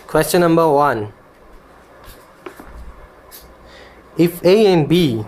Question number 1. If A and B,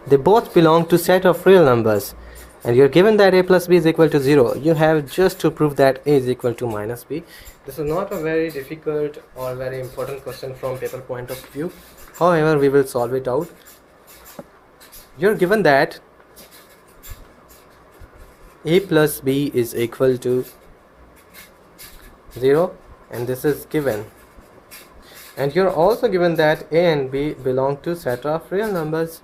they both belong to set of real numbers, and you're given that A plus B is equal to 0, you have just to prove that A is equal to minus B. This is not a very difficult or very important question from paper point of view. However, we will solve it out. You're given that A plus B is equal to 0, and this is given. And you're also given that A and B belong to set of real numbers.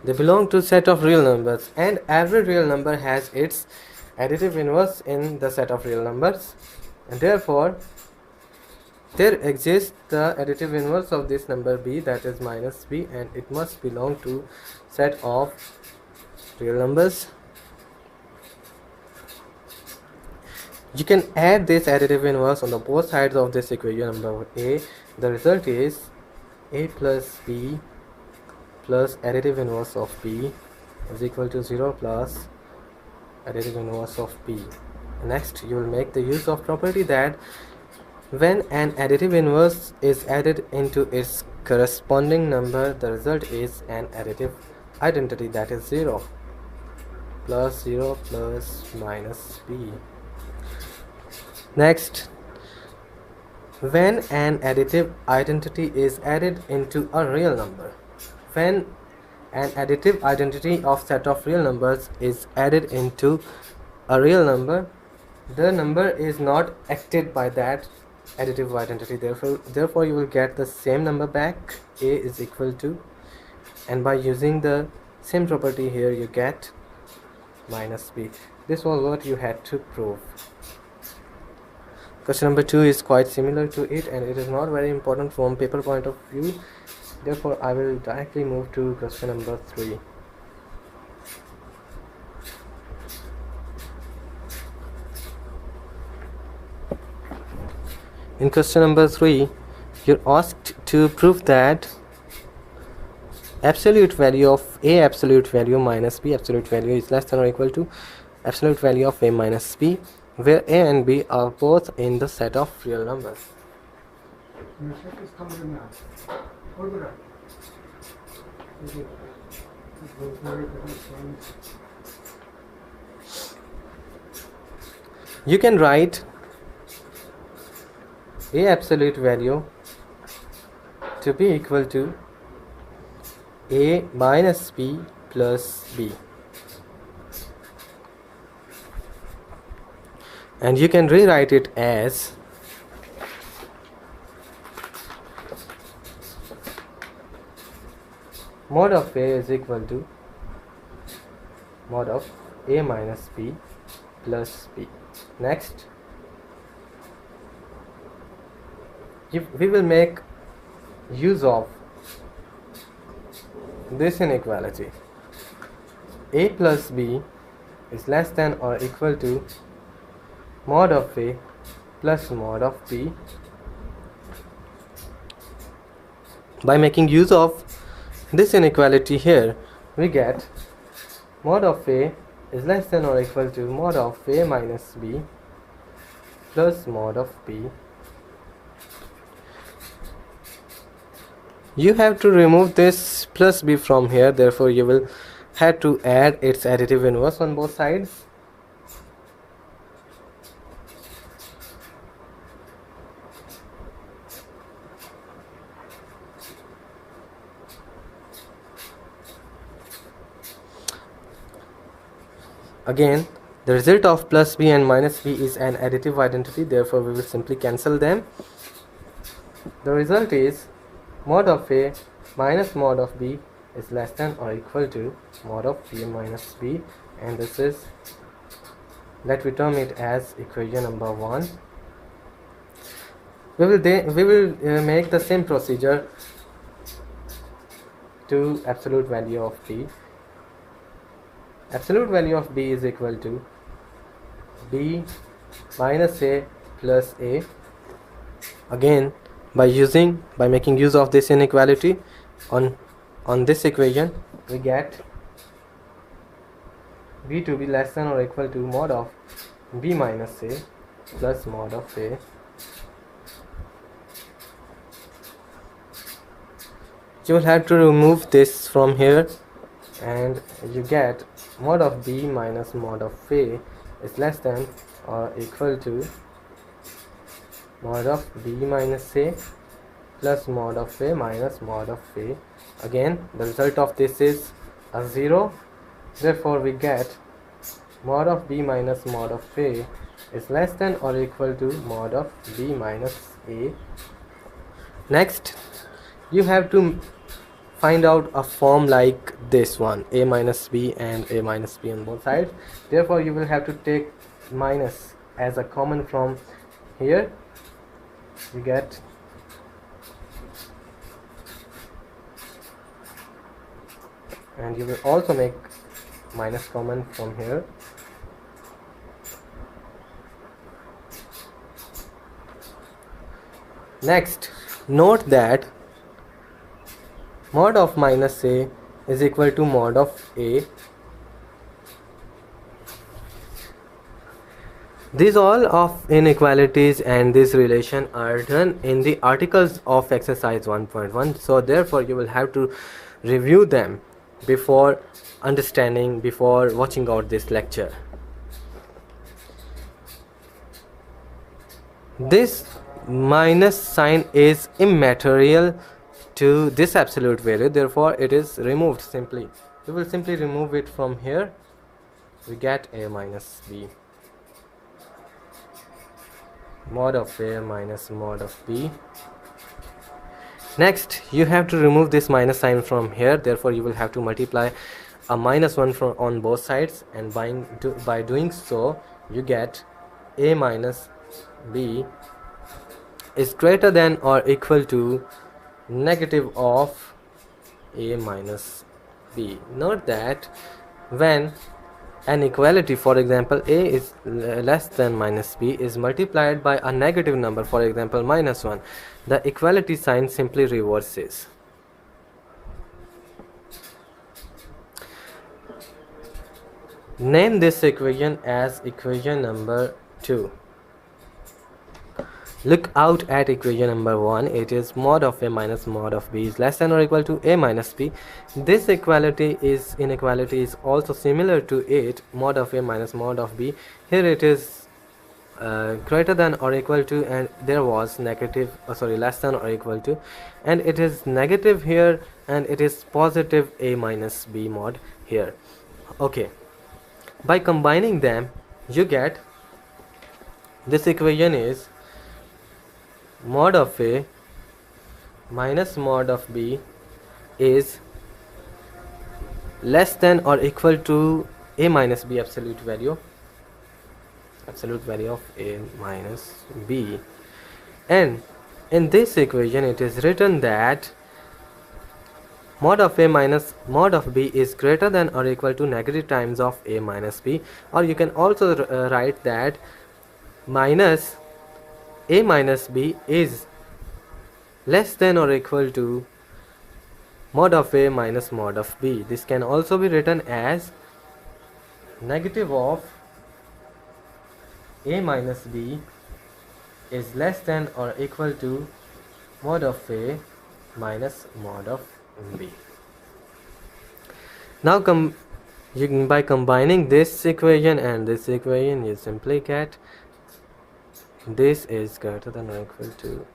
They belong to set of real numbers, and every real number has its additive inverse in the set of real numbers, and therefore there exists the additive inverse of this number B, that is minus B, and it must belong to set of real numbers. You can add this additive inverse on the both sides of this equation number A. The result is A plus B plus additive inverse of B is equal to 0 plus additive inverse of B. Next, you will make the use of property that when an additive inverse is added into its corresponding number, the result is an additive identity, that is 0 plus 0 plus minus B. Next, when an additive identity is added into a real number, when an additive identity of set of real numbers is added into a real number, the number is not acted by that additive identity. Therefore you will get the same number back, A is equal to, and by using the same property here you get minus B. This was what you had to prove. Question number 2 is quite similar to it, and it is not very important from paper point of view. Therefore, I will directly move to question number 3. In question number 3, you're asked to prove that absolute value of A absolute value minus B absolute value is less than or equal to absolute value of A minus B, where A and B are both in the set of real numbers. You can write A absolute value to be equal to A minus B plus B, and you can rewrite it as mod of A is equal to mod of A minus B plus B. Next, we will make use of this inequality. A plus B is less than or equal to mod of A plus mod of B. By making use of this inequality here, we get mod of A is less than or equal to mod of A minus B plus mod of B. You have to remove this plus B from here, therefore you will have to add its additive inverse on both sides. Again, the result of plus B and minus B is an additive identity, therefore we will simply cancel them. The result is mod of A minus mod of B is less than or equal to mod of B minus B, and this is, let me term it as equation number 1. We will make the same procedure to absolute value of B. Absolute value of B is equal to B minus A plus A. Again, by making use of this inequality on this equation, we get B to be less than or equal to mod of b minus a plus mod of a. You will have to remove this from here, and you get mod of b minus mod of a is less than or equal to mod of b minus a plus mod of a minus mod of a. Again, the result of this is a 0. Therefore, we get mod of b minus mod of a is less than or equal to mod of b minus a. Next, you have to find out a form like this one, a minus b and a minus b on both sides. Therefore, you will have to take minus as a common from here. You get and you will also make minus common from here. Next, note that mod of minus a is equal to mod of a. These all of inequalities and this relation are done in the articles of exercise 1.1. So therefore you will have to review them before understanding, before watching out this lecture. This minus sign is immaterial to this absolute value, therefore it is removed simply. We will simply remove it from here. We get a minus b, mod of a minus mod of b. Next, you have to remove this minus sign from here, therefore you will have to multiply a minus 1 from on both sides, and by doing so you get a minus b is greater than or equal to negative of a minus b. Note that when an equality, for example a is less than minus b, is multiplied by a negative number, for example minus 1, the equality sign simply reverses. Name this equation as equation number 2. Look out at equation number 1. It is mod of a minus mod of b is less than or equal to a minus b. This inequality is also similar to it, mod of a minus mod of b. Here it is greater than or equal to, and there was negative less than or equal to, and it is negative here, and it is positive a minus b mod here. Okay, by combining them you get this equation is mod of a minus mod of b is less than or equal to a minus b absolute value of a minus b. And in this equation it is written that mod of a minus mod of b is greater than or equal to negative times of a minus b, or you can also write that minus a minus b is less than or equal to mod of a minus mod of b. This can also be written as negative of a minus b is less than or equal to mod of a minus mod of b. Now by combining this equation and this equation, you simply get this is greater than or equal to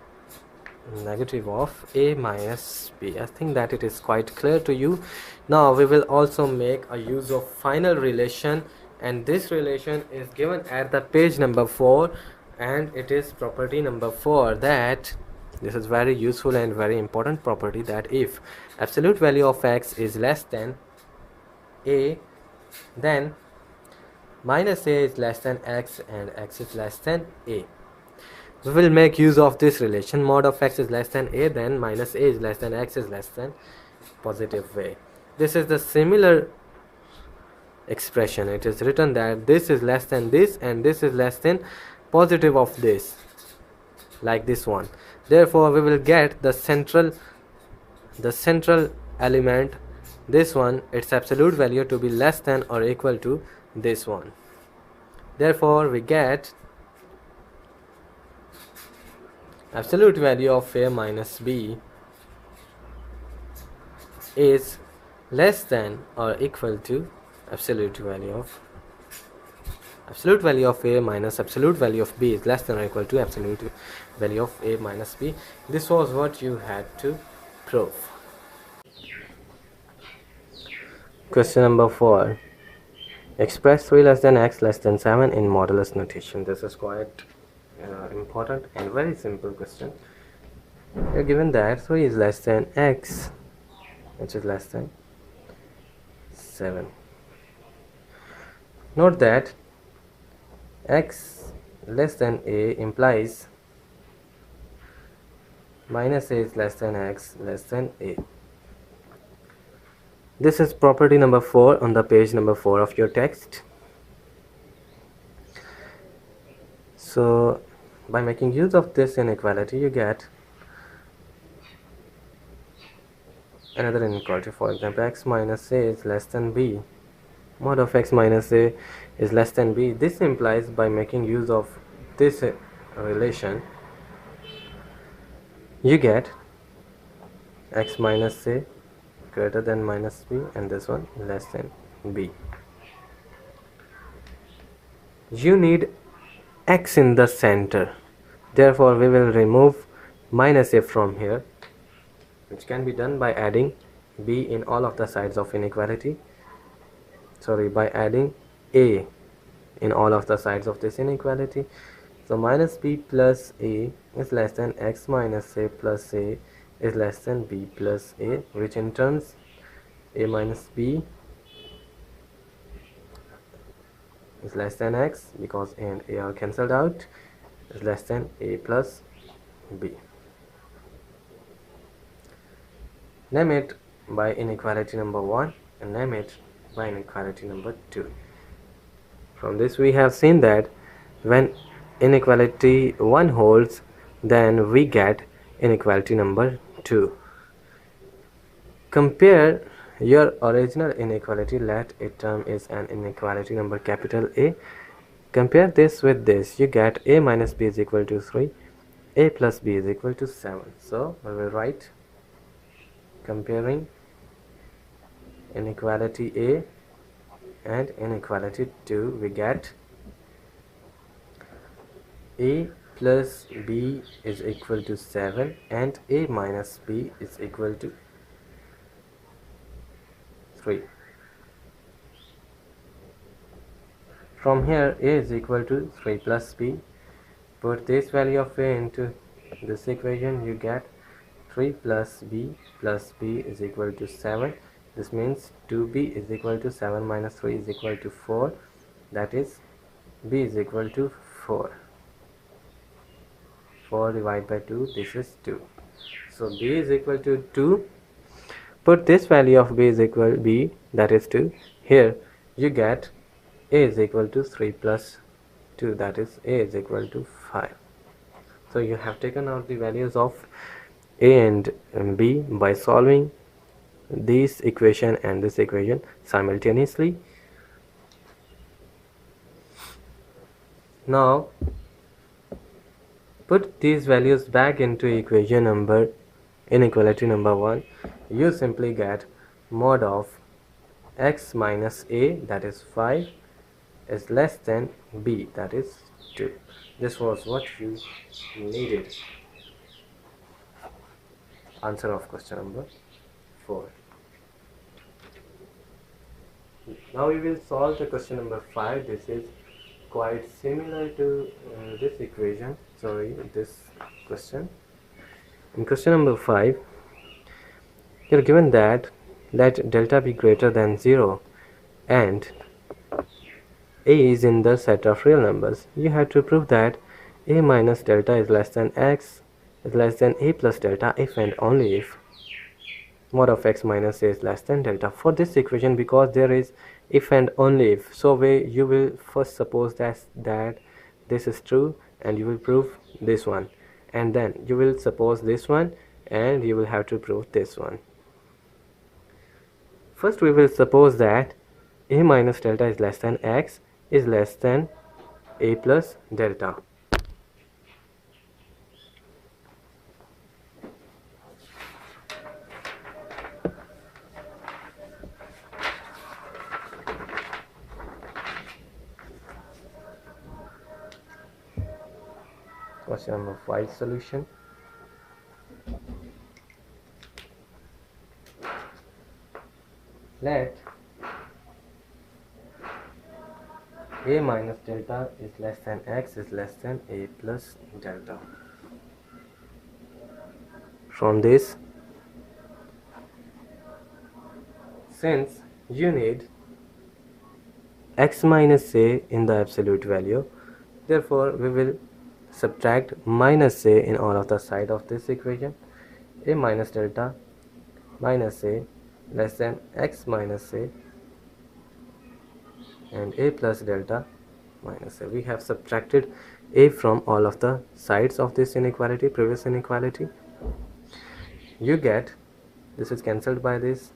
negative of a minus b. I think that it is quite clear to you. Now we will also make a use of final relation, and this relation is given at the page number 4, and it is property number 4, that this is very useful and very important property, that if absolute value of x is less than a, then minus a is less than x and x is less than a. We will make use of this relation, mod of x is less than a, then minus a is less than x is less than positive way. This is the similar expression. It is written that this is less than this and this is less than positive of this, like this one. Therefore we will get the central element, this one, its absolute value to be less than or equal to this one. Therefore we get absolute value of a minus b is less than or equal to absolute value of a minus absolute value of b is less than or equal to absolute value of a minus b. This was what you had to prove. Question number 4. Express 3 less than x less than 7 in modulus notation. This is quite important and very simple question. You're given that 3 is less than x, which is less than 7. Note that x less than a implies minus a is less than x less than a. This is property number 4 on the page number 4 of your text. So by making use of this inequality, you get another inequality. For example, x minus a is less than b. Mod of x minus a is less than b. This implies by making use of this relation, you get x minus a greater than minus b and this one less than b. You need x in the center, therefore we will remove minus a from here, which can be done by adding b in all of the sides of inequality. By adding a in all of the sides of this inequality. So minus b plus a is less than x minus a plus a is less than b plus a, which in turns a minus b is less than x, because a and a are cancelled out, is less than a plus b. Name it by inequality number 1 and name it by inequality number 2. From this we have seen that when inequality 1 holds, then we get inequality number 2. Compare your original inequality, let a term is an inequality number capital A. Compare this with this, you get a minus b is equal to 3, a plus b is equal to 7. So we will write, comparing inequality A and inequality 2, we get a plus b is equal to 7 and a minus b is equal to 3. From here a is equal to 3 plus b. Put this value of a into this equation, you get 3 plus b is equal to 7. This means 2b is equal to 7 minus 3 is equal to 4. That is b is equal to 4. 4 divided by 2, this is 2. So b is equal to 2. Put this value of b is equal b, that is 2. Here you get a is equal to 3 plus 2, that is a is equal to 5. So you have taken out the values of a and b by solving this equation and this equation simultaneously. Now put these values back into inequality number 1. You simply get mod of x minus a, that is 5, is less than b, that is 2. This was what you needed. Answer of question number 4. Now we will solve the question number 5. This is quite similar to this equation, this question. In question number 5, you are given that let delta be greater than 0 and a is in the set of real numbers. You have to prove that a minus delta is less than x is less than a plus delta if and only if mod of x minus a is less than delta. For this equation, because there is if and only if, so you will first suppose that this is true and you will prove this one, and then you will suppose this one and you will have to prove this one. First we will suppose that a minus delta is less than x is less than A plus delta. Question number 5 solution. Let A minus delta is less than x is less than A plus delta. From this, since you need x minus a in the absolute value, therefore we will subtract minus a in all of the side of this equation. A minus delta minus a less than x minus a and a plus delta minus a. We have subtracted a from all of the sides of this inequality, previous inequality. You get, this is cancelled by this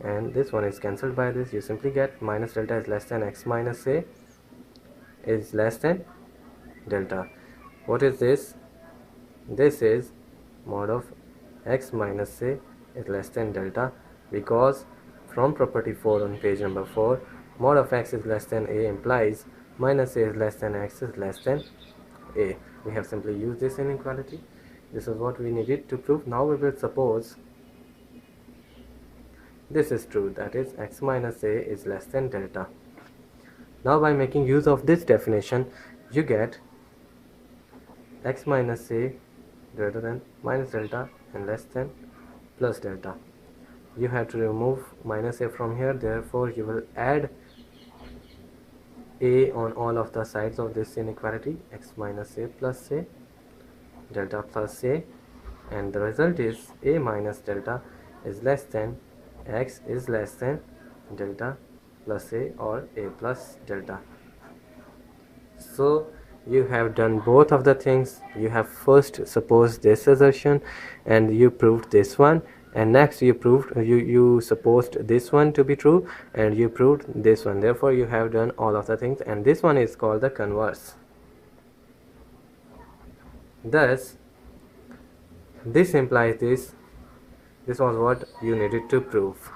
and this one is cancelled by this. You simply get minus delta is less than x minus a is less than delta. What is this? This is mod of x minus a is less than delta, because from property 4 on page number 4, mod of x is less than a implies minus a is less than x is less than a. We have simply used this inequality. This is what we needed to prove. Now we will suppose this is true, that is x minus a is less than delta. Now by making use of this definition, you get x minus a greater than minus delta and less than plus delta. You have to remove minus a from here, therefore you will add a on all of the sides of this inequality, x minus a plus a, delta plus a, and the result is a minus delta is less than x is less than delta plus a or a plus delta. So you have done both of the things. You have first supposed this assertion and you proved this one, and next you proved you supposed this one to be true and you proved this one. Therefore you have done all of the things, and this one is called the converse. Thus this implies this was what you needed to prove.